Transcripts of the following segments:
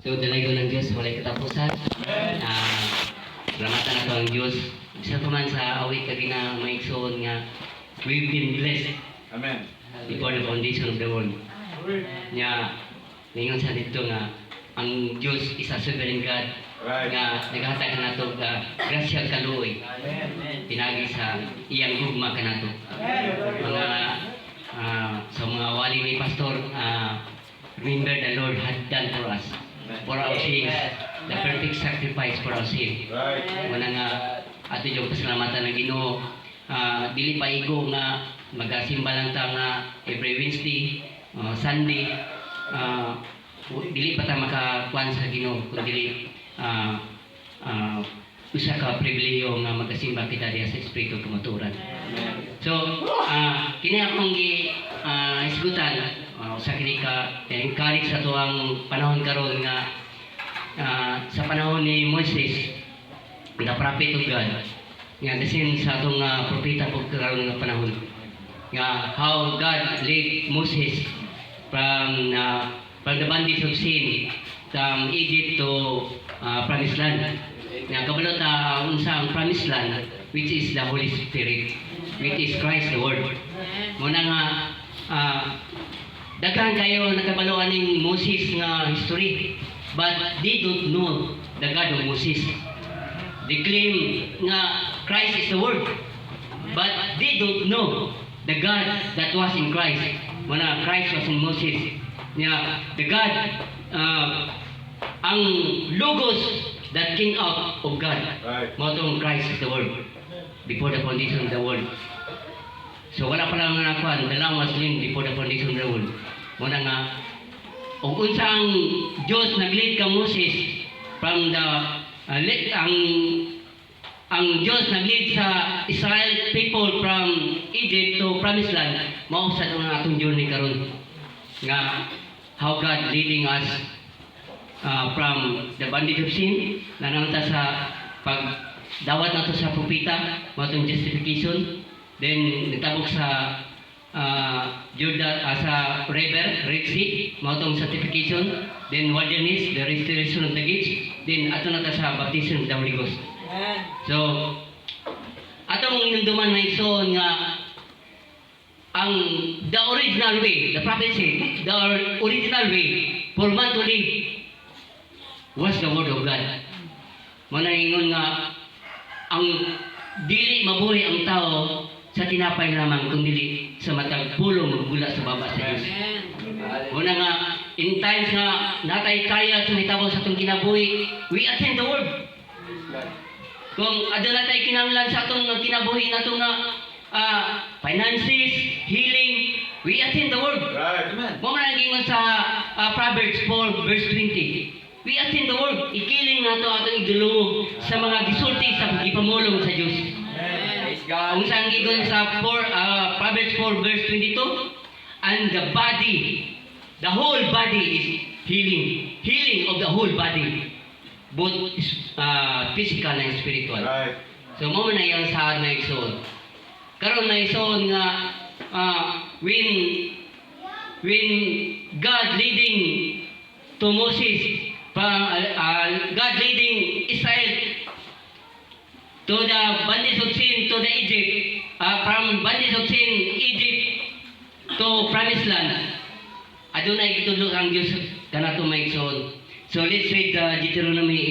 So, dalay ko ng Diyos, walay katapusan. Salamatan na ang Diyos. Isa pa man sa awit kagi na maigsoon nga, we've been blessed. Amen. Before the foundation of the world. Nga, ngayon sa dito nga, ang Diyos is a sovereign God. Right. Nga, naghatag ka na ito, grasya kaluoy. Pinagi sa iyang gugma ka na ito. Mga, sa mga wali ni Pastor, remember the Lord had done for us. For our sins, the perfect sacrifice for our sin. Right. Wala nga ato yung pasalamatan ng Ginoo. Dili pa igo nga magasimba lang ta nga every Wednesday, Sunday. Dili pa ta makakuan sa Ginoo kundi usa ka pribilehiyo nga magasimba kita diha sa Espiritu Kamaturan. So, kini akong isgutan sa kini ka encourage sa tuang panahon karon nga sa panahon ni Moses, the prophet of God, nga dasin sa atong propeta po karon nga panahon nga how God led Moses from the bondage of sin from Egypt to Promised Land. Nga kabalo ta unsa ang Promised Land, which is the Holy Spirit, which is Christ the Word. Muna nga daghan kayo nakabaloan ning Moses nga history, but they don't know the God of Moses. They claim nga Christ is the Word, but they don't know the God that was in Christ. Muna Christ was in Moses. Nga the God, ang Logos that came out of God. Right. Motong Christ is the Word before the foundation of the world. So wala pa lang nakuan, the Lamb was slain before the foundation of the world. Muna nga, o unsa ang Diyos nag-lead ka Moses from the ang Diyos nag-lead sa Israel people from Egypt to Promised Land, mao sa atong journey karon nga how God leading us from the bondage of sin nanangta sa pagdawat nato sa propeta, mao tong justification. Then nitabok sa Jordan sa river, Red Sea, mao tong sanctification. Then wilderness, the restoration of the gates. Then ato na ta sa baptism of the Holy Ghost. So atong inumduman na igsoon nga ang the original way, the prophet said, the original way for man to live was the Word of God. Manaingon nga ang dili mabuhi ang tao sa tinapay lamang kundi sa matag pulong magbula sa baba sa Diyos. Muna nga, in times nga natay kaya sa hitabo sa itong kinabuhi, we attend the Word. Kung adala tayo kinanglan sa itong kinabuhi na itong finances, healing, we attend the Word. Right. Mo man naging sa Proverbs 4 verse 20. We attend the Word. Ikiling nato atong idulungog sa mga gisulti sa ipamulong sa Dios. Ang sang gigon sa Proverbs 4 verse 22, and the body, the whole body is healing. Healing of the whole body. Both physical and spiritual. Right. So mo man yang sa na igsoon. Karon na igsoon nga when God leading to Moses, God leading Israel to the bondage of sin to the Egypt, from bondage of sin Egypt to Promised Land. Adunay gitudlo ang Dios kanato maigsoon. So let's read Deuteronomy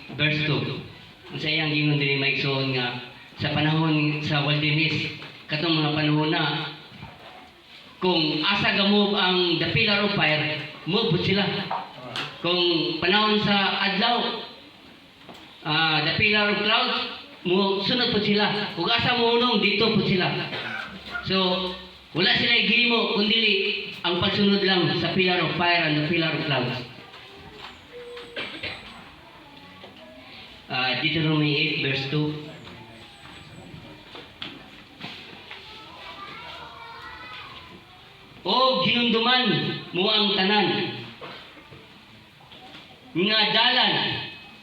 8 verse 2. Unsa iyang gingon dinhi maigsoon nga sa panahon sa wilderness, katong mga panahon na kung asa gamove ang the pillar of fire, move sila. Kung panahon sa adlaw, the pillar of clouds, sunod po sila. Kung asa munong, dito po sila. So, wala sila igihimo, kundi ang pagsunod lang sa pillar of fire and the pillar of clouds. Deuteronomy 8 verse 2. O ginunduman mo ang tanan nga dalan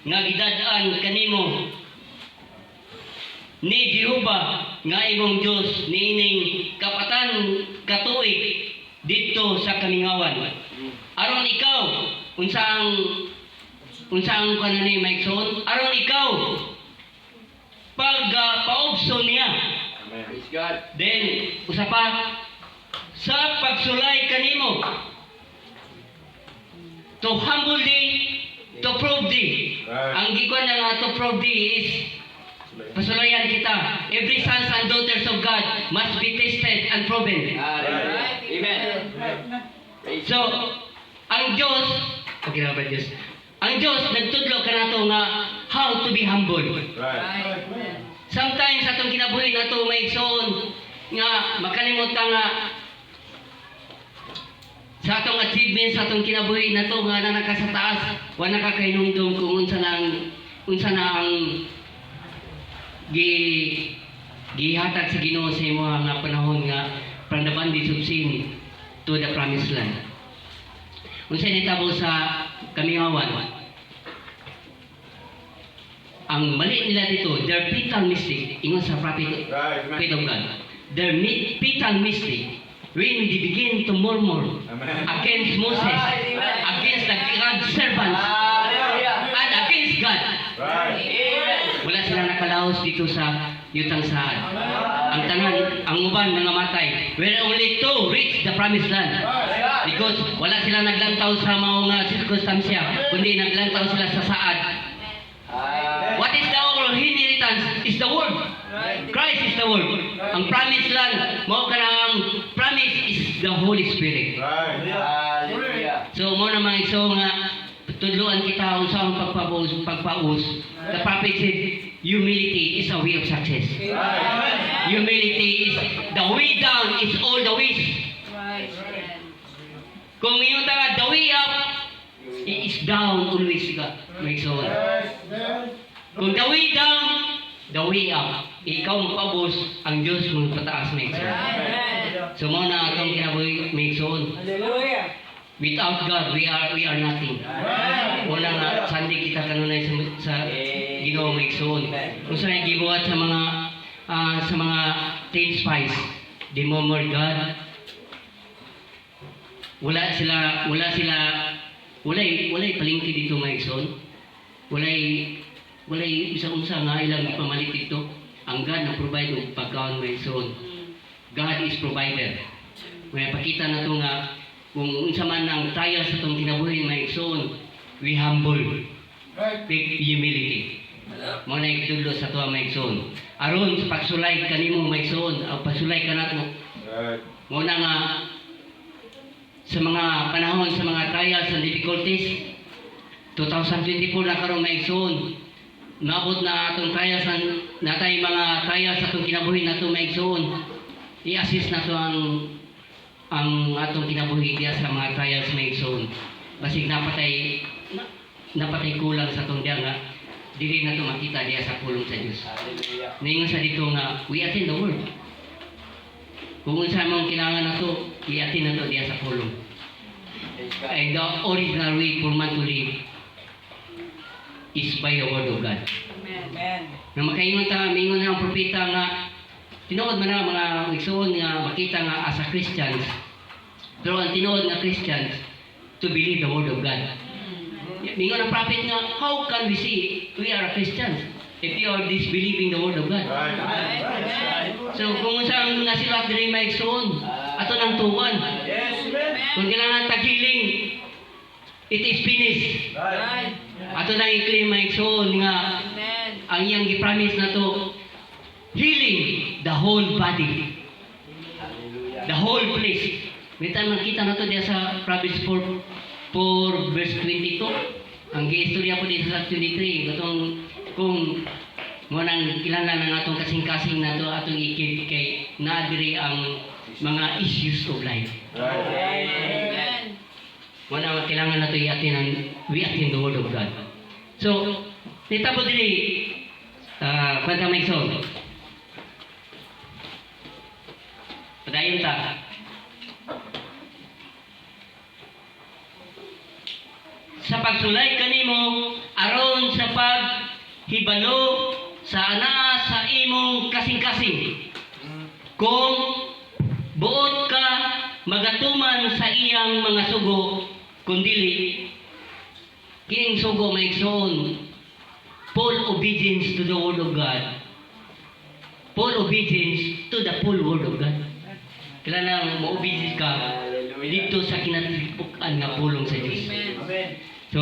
nga gidadaan kanimo ni Jehova nga imong Dios niining kapatan katuig didto sa kamingawan aron ikaw unsang Unsaon ka na ni maigsoon aron ikaw pag paubson niya. Praise God. Then usa pa sa pagsulay kanimo to humble thee, to prove thee. Right. Ang gikuan na nga to prove thee is pasulayan kita. Every sons and daughters of God must be tested and proven. Hallelujah. Amen. Praise So, ang Diyos, okay na ba Diyos? Ang Diyos, nagtudlo ka na to nga how to be humble. Right. Sometimes atong kinabuhi na to may igsoon nga makalimutan nga sa atong achievements sa atong kinabuhi na to nga nanaka sa taas wa nakakainumdum kung unsa na ang gihatag sa Ginoo sa imo nga panahon nga from the bondage of sin to the promised land. Unsa nitabo sa kamingawan? Ang mali nila dito, their fatal mistake, ingon sa prophet Right. of God, their fatal mistake when they begin to murmur Amen. against Moses, against the God's servants, Hallelujah. and against God. Right. Amen. Wala silang nakalaos dito sa yutang saan. Ang tanan, ang uban mga matay, were only to reach the promised land. Because wala silang naglantaw sa mga sirkunstansya, kundi naglantaw sila sa saad. What is the overall inheritance? Is the word. Christ is the word. Ang promised land, mao ka ang promise is the Holy Spirit. Right. Hallelujah. So mo na mga iso nga tudluan kita unsa ang pagpaus. The prophet said, humility is a way of success. Right. Humility is the way down is all the ways. Kung yung nga the way up, it is down always ka. May iso. Kung the way down, the way up. Ikaw magpabos, ang Diyos magpataas may igsoon. So mo na atong kinabuhi may igsoon. Hallelujah. Without God, we are nothing. Wala nga sandi kita kanunay sa Ginoo may igsoon. Kung saan gibuhat sa mga 10 spies, the more God, walay palingki dito may igsoon. Walay isa-unsa nga ilang ipamalit dito. Ang God na provide og pagkaon may igsoon. God is provider. May pakita na to nga kung unsa man ang trial sa itong kinabuhi may igsoon, we humble with humility. Mo na ikitudlo sa tuwa may igsoon. Aron sa pagsulay kanimo may igsoon, ang pagsulay kanat mo. Right. Mo na nga sa mga panahon sa mga trials and difficulties 2024 na karon may igsoon. Naabot na atong trials natay mga trials sa atong kinabuhi nato may igsoon. I-assist na to ang atong kinabuhi diya sa mga trials may igsoon. Basig napatay kulang sa atong diya nga dili na to makita diya sa pulong sa Dios. Hallelujah. Ningon sa dito nga we attend the word. Kung unsa mong kailangan nato, i-attend nato diya sa pulong. Praise God. And the original way for man to live is by the word of God. Amen. Na makaingon mingon ang propeta nga tinuod man na mga igsoon nga makita nga as a Christians. Pero ang tinuod nga Christians to believe the word of God. Mingon ang prophet nga how can we see we are Christians if we are disbelieving the word of God? Right. So kung saan nasilat diri may igsoon ato nang tuwan. Yes, amen. Kung kailangan tagiling it is finished. Right. Ato nang i-claim may igsoon nga ang iyang gi-promise na to healing the whole body, Hallelujah. the whole place. May tayo makita na to diya sa Proverbs 4 verse 22. Ang giistorya po dito sa 23. Katong kung mo nang kilala na natong kasing-kasing na to atong ikip kay nadiri ang mga issues of life. Right. Amen. Mo na kailangan na to i-attend we attend the word of God. So, nitabo diri kwenta may song. Padayon ta. Sa pagsulay kanimo aron sa paghibalo sa ana sa imong kasing-kasing. Kung buot ka magatuman sa iyang mga sugo, kundili kining sugo maigsoon, full obedience to the word of God. Full obedience to the full word of God. Kailangan mo-obedience ka dito sa kinatilipukan nga pulong sa Diyos. Amen. So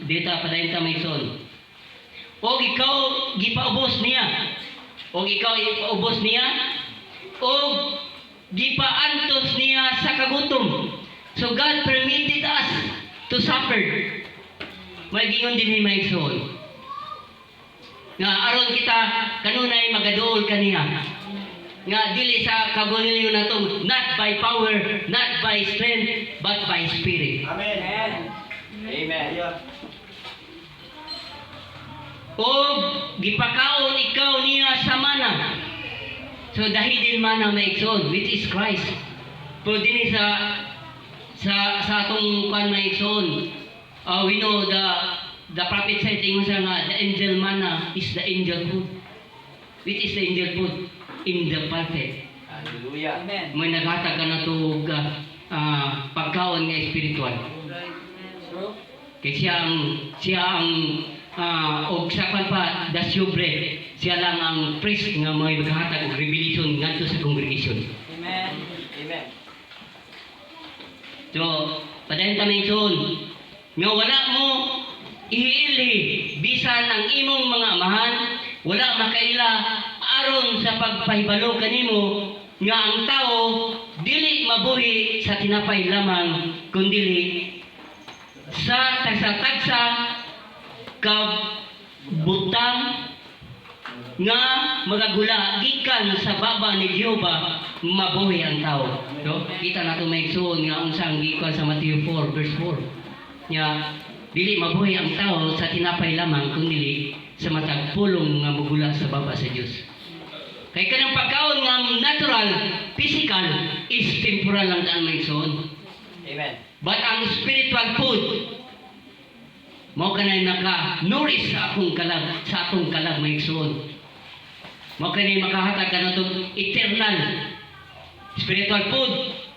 dito padayon ta maigsoon. O ikaw gipaubos niya. O ikaw ipaubos niya. O gipaantos niya sa kagutom. So God permitted us to suffer. May gingon din ni maigsoon. Nga aron kita kanunay magaduol kaniya. Nga dili sa kagulingon nato, not by power, not by strength, but by spirit. Amen. Amen. O gipakaon ikaw niya sa mana. So dahil mana maigsoon, which is Christ. Pero din sa atong kan maigsoon, we know the prophet said ingon siya nga the angel manna is the angel food. Which is the angel food in the prophet. Hallelujah. Amen. May naghatag ka na to pagkaon nga spiritual. True. Kaya siya ang og sa kan pa the sobre. Siya lang ang priest nga may maghatag og revelation ngadto sa congregation. Amen. Amen. So, padayon ta mention nga wala mo ihiili bisan ang imong mga amahan, wala makaila aron sa pagpahibalo kanimo nga ang tao dili mabuhi sa tinapay lamang kundi sa tagsa-tagsa ka butang nga magagula gikan sa baba ni Jehova mabuhi ang tao. So, kita nato maigsoon nga unsang gikan sa Matthew 4 verse 4. Nya dili mabuhi ang tao sa tinapay lamang kundi sa matag pulong nga magula sa baba sa Dios. Kay kanang pagkaon nga natural, physical is temporal lang ang maigsoon. Amen. But ang spiritual food mao kanay naka-nourish sa akong kalag, sa atong kalag maigsoon. Mao kanay makahatag kanatong eternal spiritual food,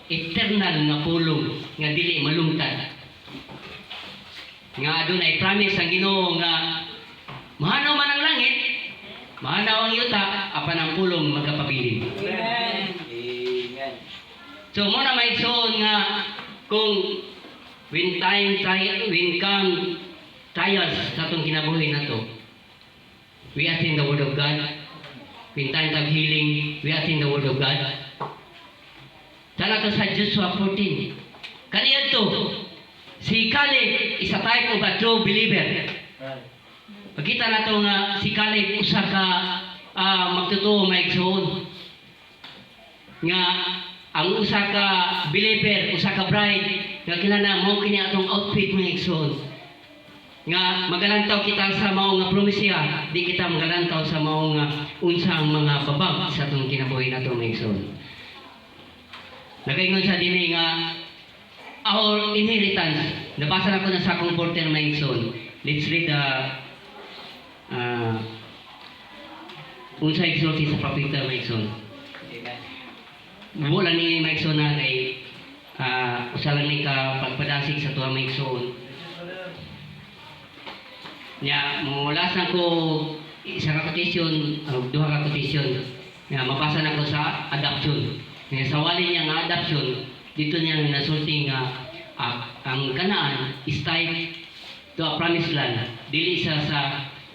eternal nga pulong nga dili malungtad. Nga adunay promise ang Ginoo nga mahanaw man ang langit, mahanaw ang yuta, apan ang pulong magkapabilin. Amen. Amen. So mo na maigsoon nga kung when come trials sa atong kinabuhi nato, we attend the word of God. When time of healing, we attend the word of God. Sana to sa Joshua 14. Kaniya to, si Caleb is a type of a true believer. Pagkita na to nga si Caleb usa ka magtotoo maigsoon. Nga ang usa ka believer, usa ka bride, nga kinahanglan mo kini atong outfit maigsoon. Nga magalantaw kita sa mao nga promesya, di kita magalantaw sa mao nga unsang mga babag sa atong kinabuhi nato maigsoon. Nagaingon sa dinhi nga our inheritance. Nabasa na ko na sa akong porter maigsoon. Let's read the unsa igsulti sa propeta maigsoon. Amen. Wala ni maigsoon na kay usa lang ni ka pagpadasig sa tuwa maigsoon. Nya mulasan ko isa ka quotation o duha ka quotation. Nga mabasa na ko sa adoption. Nga sa wali niya nga adoption, dito niya nasulti nga ang Kanaan is tied to a promised land. Dili sa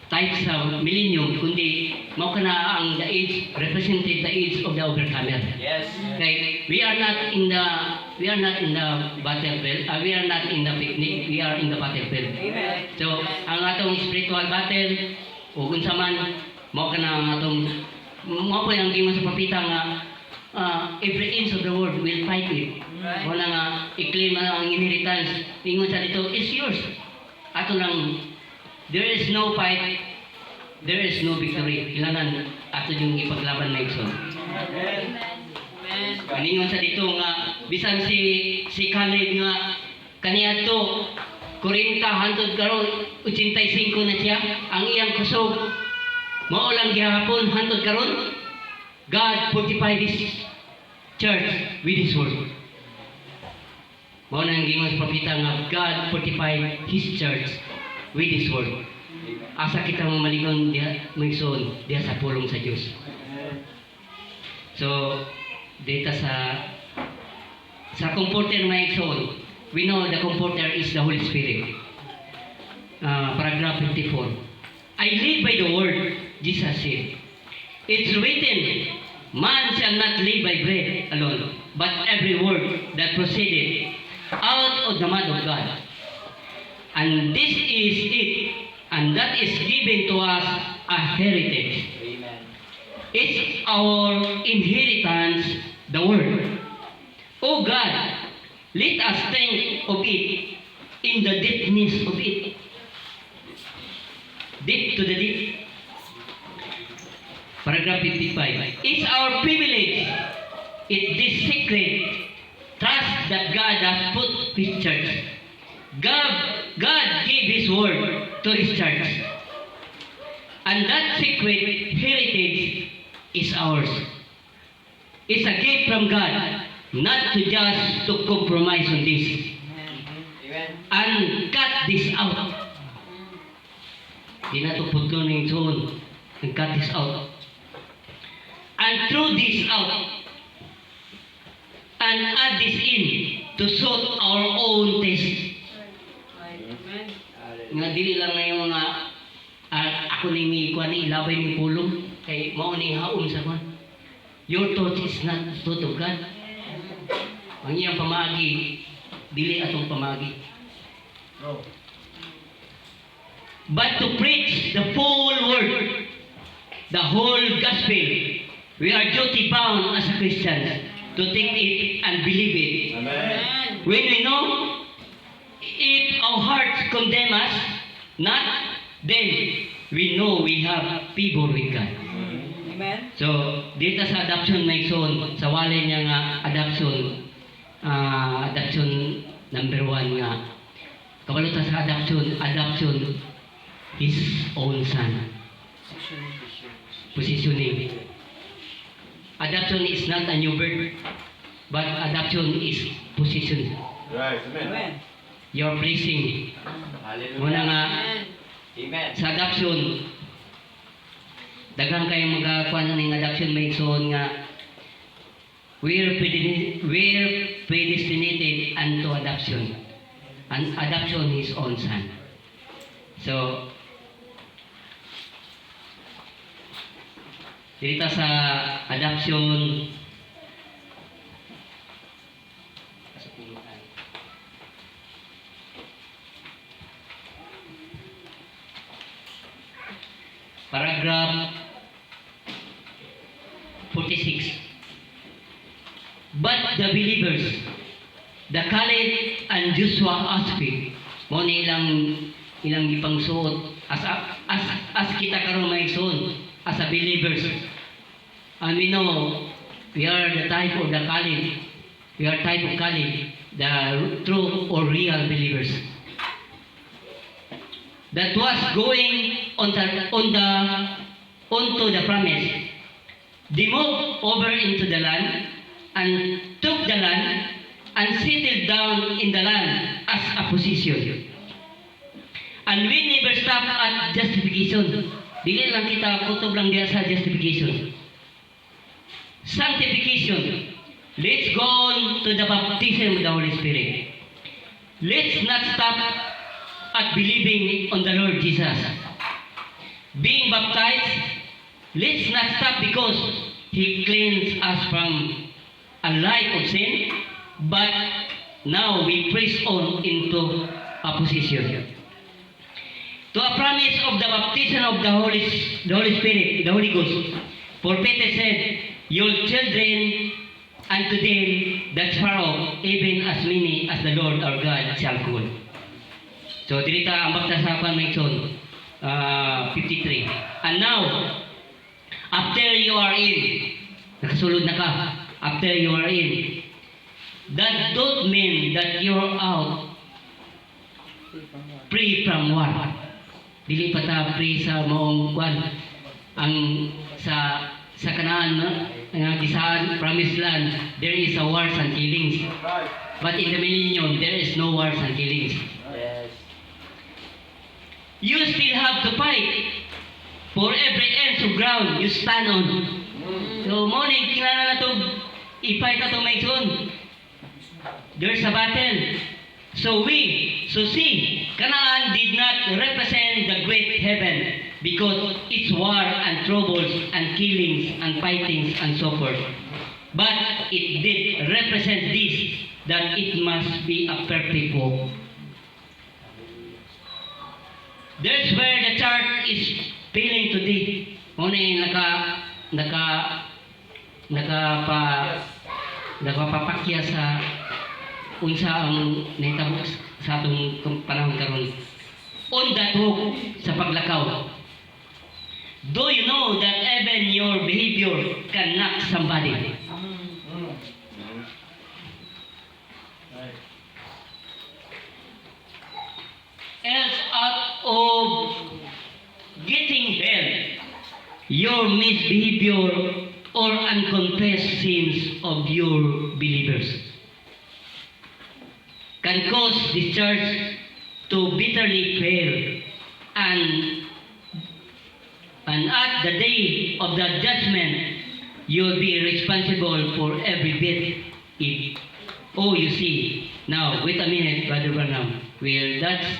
tied sa millennium, kundi mao kana ang the age represented the age of the overcomer. Yes. Like we are not in the battlefield, we are not in the picnic, we are in the battlefield. Amen. So ang atong spiritual battle ug unsa man mao kana ang atong mao po ang gingon sa propeta nga every inch of the world will fight it. Right. Wala nga i-claim na ang inheritance. Ingon sa dito, is yours. Ato lang, there is no fight, there is no victory. Kailangan ato yung ipaglaban na ikson. Amen. Amen. Kaningon sa dito nga, bisan si Caleb nga, kaniya to, 40 hantod karon 85 na siya, ang iyang kusog, mao lang gihapon hantod karon. God fortified this church with His word. Mao nang gingon sa propeta nga God fortified His church with His word. Asa kita mamalingon diha maigsoon diha sa pulong sa Dios. So dito sa comforter maigsoon, we know the comforter is the Holy Spirit. Paragraph 54. I live by the word, Jesus said. It's written, man shall not live by bread alone, but every word that proceeded out of the mouth of God. And this is it, and that is given to us a heritage. Amen. It's our inheritance, the word. Oh God, let us think of it in the deepness of it. Deep to the deep. Paragraph 55. It's our privilege. It's this secret trust that God has put His church. God gave His word to His church. And that secret heritage is ours. It's a gift from God, not to just to compromise on this Amen. and cut this out. Di na ito putlo ng soon and cut this out. And throw this out and add this in to suit our own taste. Amen. Nga dili lang na yung mga ako ni mi kuan ni ilabay ni pulong kay mao ni haom sa kuan. Your thought is not the thought of God. Ang iyang pamagi dili atong pamagi. No. But to preach the full word, the whole gospel, we are duty bound as a Christian to take it and believe it. Amen. When we know if our hearts condemn us, not, then we know we have favor with God. Amen. So, dito sa adoption may son, sa walay niya nga adoption number 1 nga. Kabalutan sa adoption, His own son. Positioning. Adoption is not a new birth, but adoption is position. Right. Amen. Amen. Your placing. Hallelujah. Muna nga, Amen. sa adoption, daghang kayong magkakuan ng adoption may igsoon nga we're predestinated unto adoption. And adoption His own son. So, dito sa adoption, paragraph 46. But the believers, the Caleb and Joshua aspect, mo ni ilang gipangsuot as kita karon maigsoon as a believers. And we know we are the type of the Caleb. We are type of Caleb, the true or real believers. That was going onto the promise. They moved over into the land and took the land and settled down in the land as a position. And we never stop at justification. Dili lang kita kutob lang diya sa justification. Sanctification. Let's go on to the baptism of the Holy Spirit. Let's not stop at believing on the Lord Jesus. Being baptized, let's not stop because He cleansed us from a life of sin, but now we press on into a position. To a promise of the baptism of the Holy Spirit, the Holy Ghost. For Peter said, your children unto them that far off, even as many as the Lord our God shall call. So, dirita ang baptasapan may son, 53. And now, after you are in, nakasulod na ka, after you are in, that don't mean that you're out free from war. Dili pa ta free sa maong kwan ang sa Kanaan, nga gisahan promised land, there is a wars and killings. Right. But in the millennium, there is no wars and killings. Yes. You still have to fight for every inch of ground you stand on. So, morning, kinala na to, i-fight na to may son. There's a battle. So see, Canaan did not represent the great heaven because it's war and troubles and killings and fightings and so forth. But it did represent this, that it must be a perfect walk. That's where the church is feeling today. Ngunit nakapapakya sa unsa ang nahitabo sa atong panahon karon. On that walk sa paglakaw. Do you know that even your behavior can knock somebody? Else out of getting hell, your misbehavior or unconfessed sins of your believers can cause the church to bitterly fail, and at the day of the judgment, you'll be responsible for every bit. You see, now wait a minute, Brother Branham. Well, that's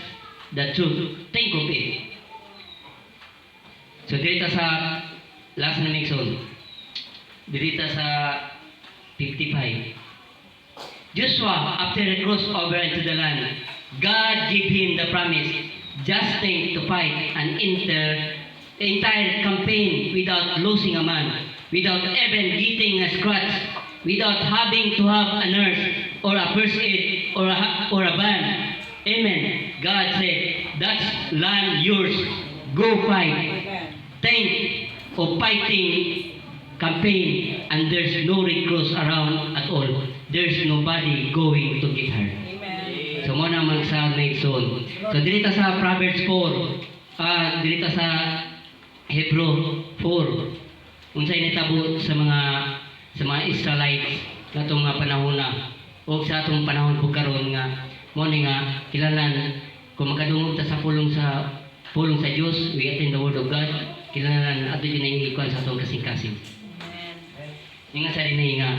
the truth. Think of it. So dito sa last na Nixon, dito sa 55. Joshua, after he crossed over into the land, God gave him the promise, just think to fight and enter the entire campaign without losing a man, without even getting a scratch, without having to have a nurse or a first aid or a band. Amen. God said, that's land yours. Go fight. Think of fighting campaign, and there's no recruits around at all. There's nobody going to get her. Amen. So mo naman sa Nixon. So dito sa Proverbs 4, dito sa Hebrew 4, unsay nitabo sa mga Israelites natong mga panahon na o sa atong panahon po karon nga mo ni nga kilalan kung makadungog ta sa pulong sa Dios, we attend the word of God, kilalan ato dinay ikuan sa atong kasing-kasing. Ingat sa dinay nga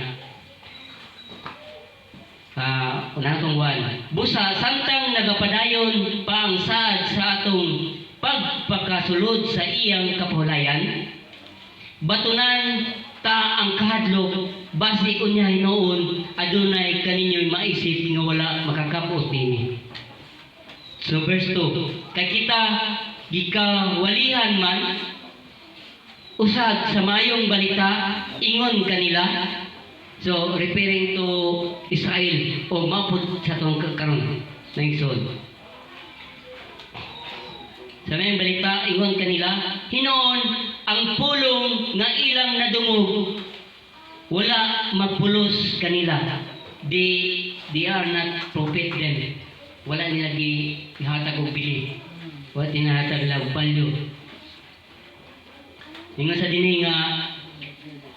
unang buwan. Busa, samtang nagapadayon pa ang saad sa atong pagpakasulod sa iyang kapahulayan, batunan ta ang kahadlok, basi unya hinoon, adunay kaninyo'y maisip nga wala makakapos nini. So verse 2, kay kita gikawalihan man, usad sa mayong balita, ingon kanila. So, referring to Israel o mapod sa itong karon na isod. Sa mayong balita, ingon kanila, hinoon ang pulong na ilang nadungog, wala magpulos kanila. They are not prophet then. Wala nila gihatag og bili. Wala tinahatag nila palyo. Ingon sa dinhi nga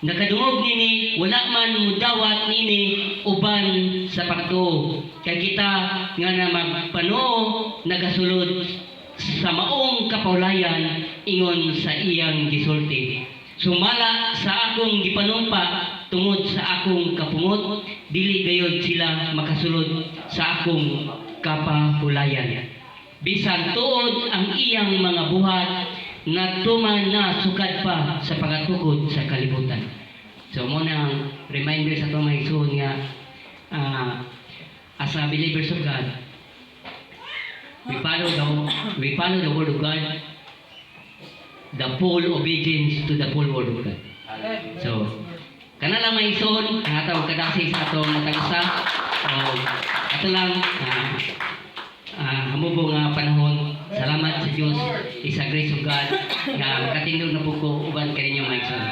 nakadungog nini, wala man mudawat nini uban sa pagtuo. Kay kita nga na magpanuo nagasulod sa maong kapawlayan ingon sa iyang gisulti. Sumala sa akong gipanumpa tungod sa akong kapungot, dili gayud sila makasulod sa akong kapahulayan. Bisan tuod ang iyang mga buhat na tuman na sukad pa sa pagatukod sa kalibutan. So muna ang reminder sa itong mga isuon nga as a believers of God, we follow the word of God, the full obedience to the full word of God. So kana lang may isuon ang atong kadasi sa atong matagsa. So ato lang hamubong nga panahon. Salamat sa Diyos, is a grace of God, na makatindog na po ko uban kaninyong mga igsoon.